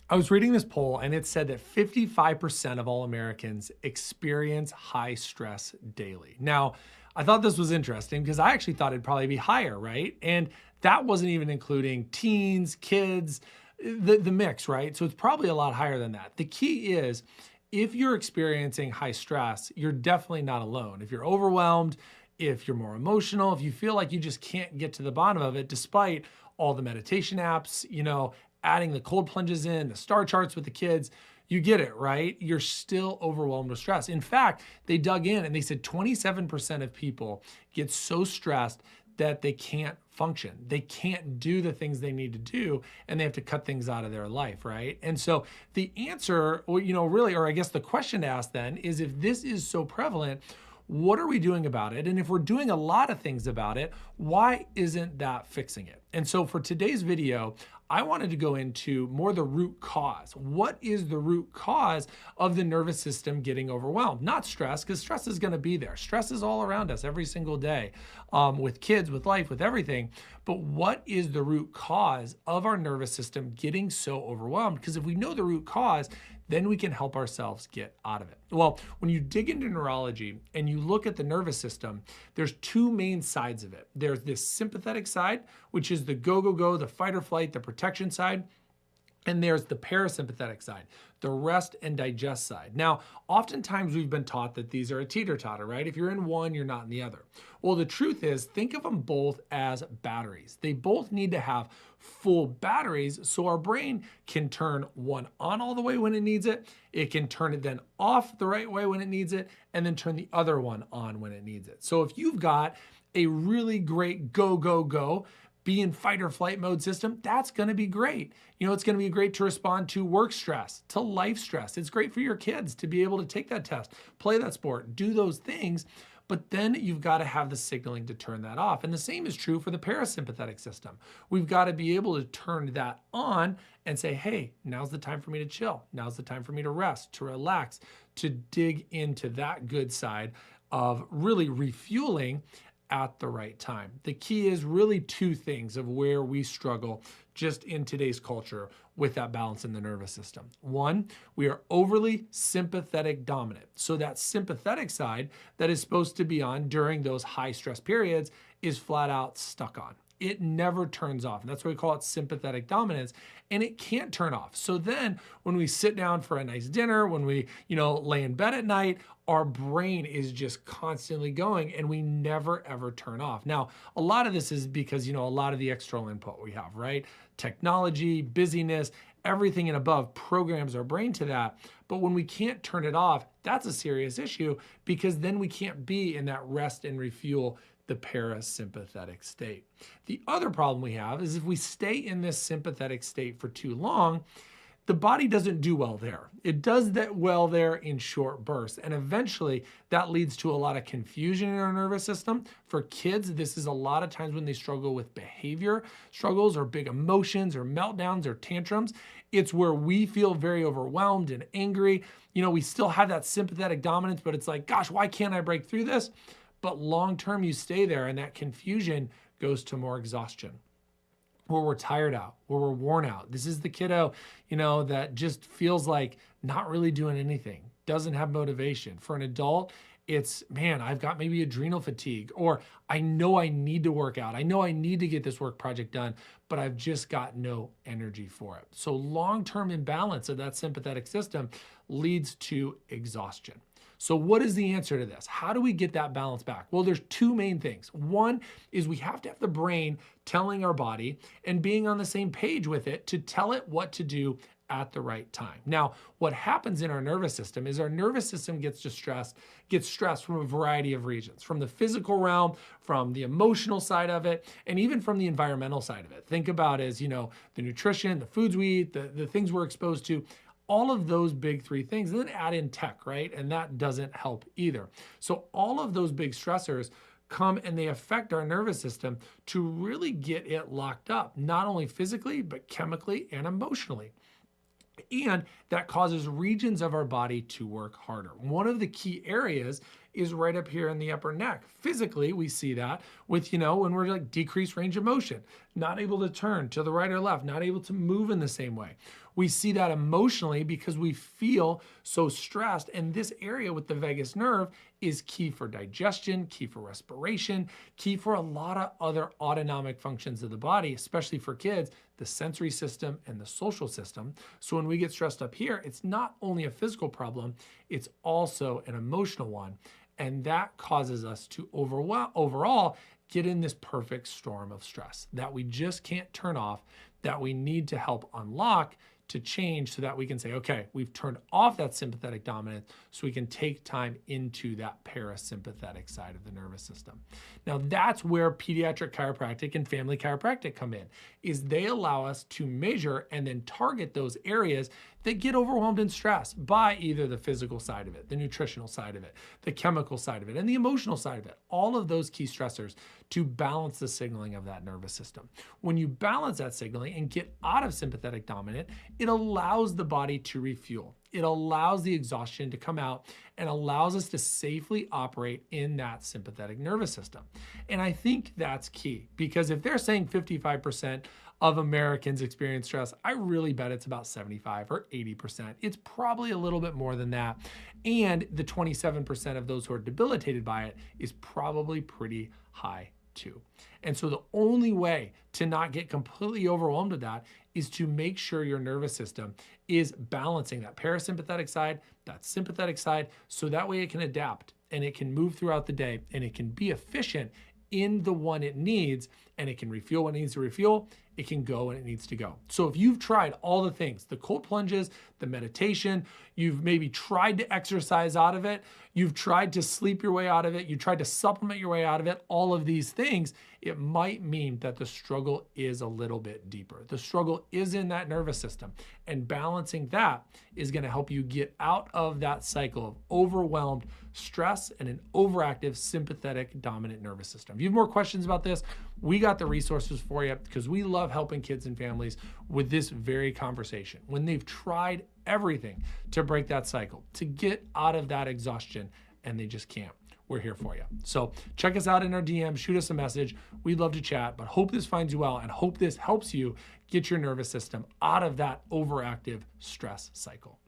I was reading this poll and it said that 55% of all Americans experience high stress daily. Now, I thought this was interesting because I actually thought it'd probably be higher, right? And that wasn't even including teens, kids, the mix, right? So it's probably a lot higher than that. The key is if you're experiencing high stress, you're definitely not alone. If you're overwhelmed, if you're more emotional, if you feel like you just can't get to the bottom of it, despite all the meditation apps, adding the cold plunges in, the star charts with the kids, you get it, right? You're still overwhelmed with stress. In fact, they dug in and they said 27% of people get so stressed that they can't function. They can't do the things they need to do and they have to cut things out of their life, right? And so the answer, or really, or I guess the question to ask then is if this is so prevalent, what are we doing about it? And if we're doing a lot of things about it, why isn't that fixing it? And so for today's video, I wanted to go into more the root cause. What is the root cause of the nervous system getting overwhelmed? Not stress, because stress is going to be there. Stress is all around us every single day, with kids, with life, with everything. But what is the root cause of our nervous system getting so overwhelmed? Because if we know the root cause, then we can help ourselves get out of it. Well, when you dig into neurology and you look at the nervous system, there's two main sides of it. There's this sympathetic side, which is the go, go, go, the fight or flight, the protection side. And there's the parasympathetic side, the rest and digest side. Now, oftentimes we've been taught that these are a teeter-totter, right? If you're in one, you're not in the other. Well, the truth is, think of them both as batteries. They both need to have full batteries so our brain can turn one on all the way when it needs it. It can turn it then off the right way when it needs it, and then turn the other one on when it needs it. So if you've got a really great go, go, go, be in fight or flight mode system, that's going to be great. It's going to be great to respond to work stress, to life stress. It's great for your kids to be able to take that test, play that sport, do those things. But then you've got to have the signaling to turn that off. And the same is true for the parasympathetic system. We've got to be able to turn that on and say, hey, now's the time for me to chill. Now's the time for me to rest, to relax, to dig into that good side of really refueling at the right time. The key is really two things of where we struggle just in today's culture with that balance in the nervous system. One, we are overly sympathetic dominant. So that sympathetic side that is supposed to be on during those high stress periods is flat out stuck on. It never turns off. And that's why we call it sympathetic dominance. And it can't turn off. So then when we sit down for a nice dinner, when we, lay in bed at night, our brain is just constantly going and we never ever turn off. Now, a lot of this is because, a lot of the external input we have, right? Technology, busyness, everything and above programs our brain to that. But when we can't turn it off, that's a serious issue because then we can't be in that rest and refuel, the parasympathetic state. The other problem we have is if we stay in this sympathetic state for too long, the body doesn't do well there. It does that well there in short bursts. And eventually that leads to a lot of confusion in our nervous system. For kids, this is a lot of times when they struggle with behavior struggles or big emotions or meltdowns or tantrums. It's where we feel very overwhelmed and angry. We still have that sympathetic dominance, but it's like, gosh, why can't I break through this? But long-term, you stay there and that confusion goes to more exhaustion, where we're tired out, where we're worn out. This is the kiddo, that just feels like not really doing anything, doesn't have motivation. For an adult, it's, man, I've got maybe adrenal fatigue, or I know I need to work out. I know I need to get this work project done, but I've just got no energy for it. So long-term imbalance of that sympathetic system leads to exhaustion. So what is the answer to this? How do we get that balance back? Well, there's two main things. One is we have to have the brain telling our body and being on the same page with it to tell it what to do at the right time. Now, what happens in our nervous system is our nervous system gets stressed from a variety of regions, from the physical realm, from the emotional side of it, and even from the environmental side of it. Think about it as, the nutrition, the foods we eat, the things we're exposed to, all of those big three things, and then add in tech, right? And that doesn't help either. So all of those big stressors come and they affect our nervous system to really get it locked up, not only physically, but chemically and emotionally. And that causes regions of our body to work harder. One of the key areas is right up here in the upper neck. Physically, we see that with, when we're like decreased range of motion, not able to turn to the right or left, not able to move in the same way. We see that emotionally because we feel so stressed. And this area with the vagus nerve is key for digestion, key for respiration, key for a lot of other autonomic functions of the body, especially for kids, the sensory system and the social system. So when we get stressed up here, it's not only a physical problem, it's also an emotional one. And that causes us to overall get in this perfect storm of stress that we just can't turn off, that we need to help unlock to change so that we can say, okay, we've turned off that sympathetic dominance so we can take time into that parasympathetic side of the nervous system. Now that's where pediatric chiropractic and family chiropractic come in, is they allow us to measure and then target those areas that get overwhelmed and stressed by either the physical side of it, the nutritional side of it, the chemical side of it, and the emotional side of it, all of those key stressors to balance the signaling of that nervous system. When you balance that signaling and get out of sympathetic dominant, it allows the body to refuel. It allows the exhaustion to come out and allows us to safely operate in that sympathetic nervous system. And I think that's key, because if they're saying 55% of Americans experience stress, I really bet it's about 75 or 80%. It's probably a little bit more than that. And the 27% of those who are debilitated by it is probably pretty high too. And so the only way to not get completely overwhelmed with that is to make sure your nervous system is balancing that parasympathetic side, that sympathetic side, so that way it can adapt and it can move throughout the day and it can be efficient in the one it needs, and it can refuel when it needs to refuel, it can go when it needs to go. So if you've tried all the things, the cold plunges, the meditation, you've maybe tried to exercise out of it, you've tried to sleep your way out of it, you tried to supplement your way out of it, all of these things, it might mean that the struggle is a little bit deeper. The struggle is in that nervous system, and balancing that is gonna help you get out of that cycle of overwhelmed stress and an overactive sympathetic dominant nervous system. If you have more questions about this, we got the resources for you, because we love helping kids and families with this very conversation. When they've tried everything to break that cycle, to get out of that exhaustion, and they just can't, we're here for you. So check us out in our DM, shoot us a message. We'd love to chat, but hope this finds you well and hope this helps you get your nervous system out of that overactive stress cycle.